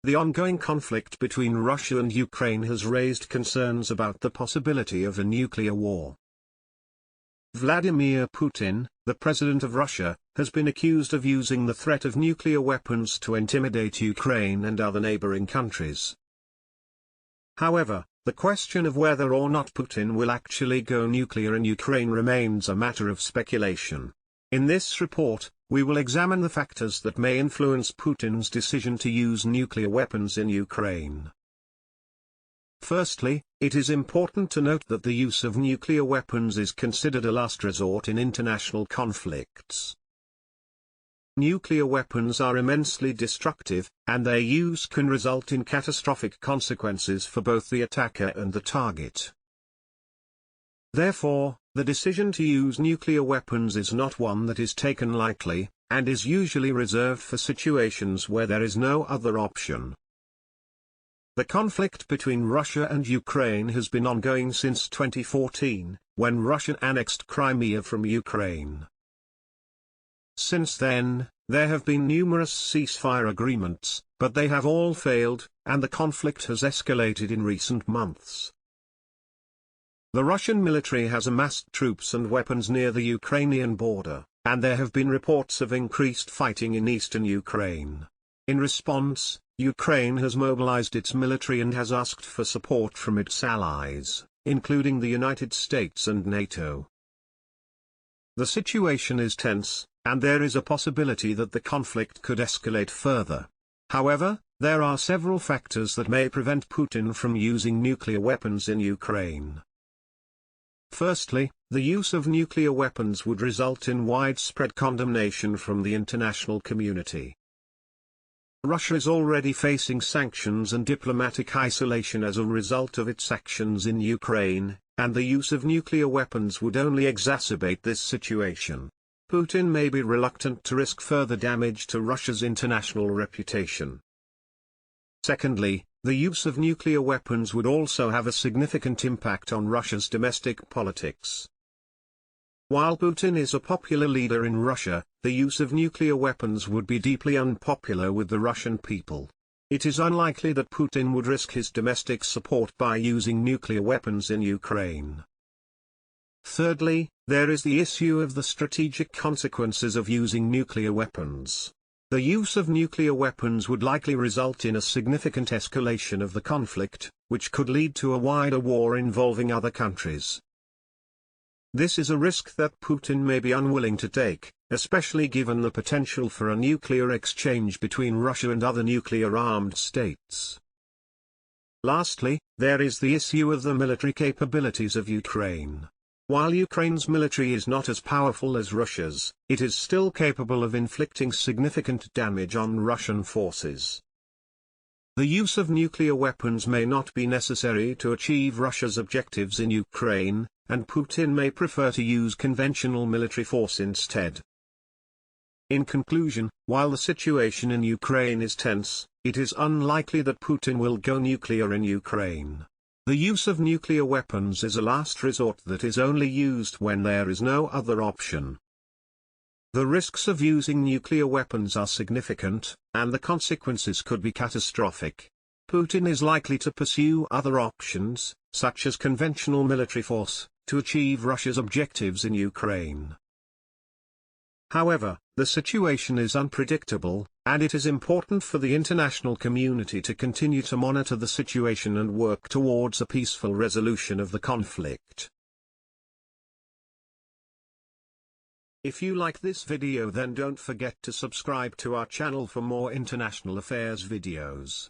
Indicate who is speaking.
Speaker 1: The ongoing conflict between Russia and Ukraine has raised concerns about the possibility of a nuclear war. Vladimir Putin, the president of Russia, has been accused of using the threat of nuclear weapons to intimidate Ukraine and other neighboring countries. However, the question of whether or not Putin will actually go nuclear in Ukraine remains a matter of speculation. In this report, we will examine the factors that may influence Putin's decision to use nuclear weapons in Ukraine. Firstly, it is important to note that the use of nuclear weapons is considered a last resort in international conflicts. Nuclear weapons are immensely destructive, and their use can result in catastrophic consequences for both the attacker and the target. Therefore, the decision to use nuclear weapons is not one that is taken lightly, and is usually reserved for situations where there is no other option. The conflict between Russia and Ukraine has been ongoing since 2014, when Russia annexed Crimea from Ukraine. Since then, there have been numerous ceasefire agreements, but they have all failed, and the conflict has escalated in recent months. The Russian military has amassed troops and weapons near the Ukrainian border, and there have been reports of increased fighting in eastern Ukraine. In response, Ukraine has mobilized its military and has asked for support from its allies, including the United States and NATO. The situation is tense, and there is a possibility that the conflict could escalate further. However, there are several factors that may prevent Putin from using nuclear weapons in Ukraine. Firstly, the use of nuclear weapons would result in widespread condemnation from the international community. Russia is already facing sanctions and diplomatic isolation as a result of its actions in Ukraine, and the use of nuclear weapons would only exacerbate this situation. Putin may be reluctant to risk further damage to Russia's international reputation. Secondly, the use of nuclear weapons would also have a significant impact on Russia's domestic politics. While Putin is a popular leader in Russia, the use of nuclear weapons would be deeply unpopular with the Russian people. It is unlikely that Putin would risk his domestic support by using nuclear weapons in Ukraine. Thirdly, there is the issue of the strategic consequences of using nuclear weapons. The use of nuclear weapons would likely result in a significant escalation of the conflict, which could lead to a wider war involving other countries. This is a risk that Putin may be unwilling to take, especially given the potential for a nuclear exchange between Russia and other nuclear-armed states. Lastly, there is the issue of the military capabilities of Ukraine. While Ukraine's military is not as powerful as Russia's, it is still capable of inflicting significant damage on Russian forces. The use of nuclear weapons may not be necessary to achieve Russia's objectives in Ukraine, and Putin may prefer to use conventional military force instead. In conclusion, while the situation in Ukraine is tense, it is unlikely that Putin will go nuclear in Ukraine. The use of nuclear weapons is a last resort that is only used when there is no other option. The risks of using nuclear weapons are significant, and the consequences could be catastrophic. Putin is likely to pursue other options, such as conventional military force, to achieve Russia's objectives in Ukraine. However, the situation is unpredictable, and it is important for the international community to continue to monitor the situation and work towards a peaceful resolution of the conflict. If you like this video, then don't forget to subscribe to our channel for more international affairs videos.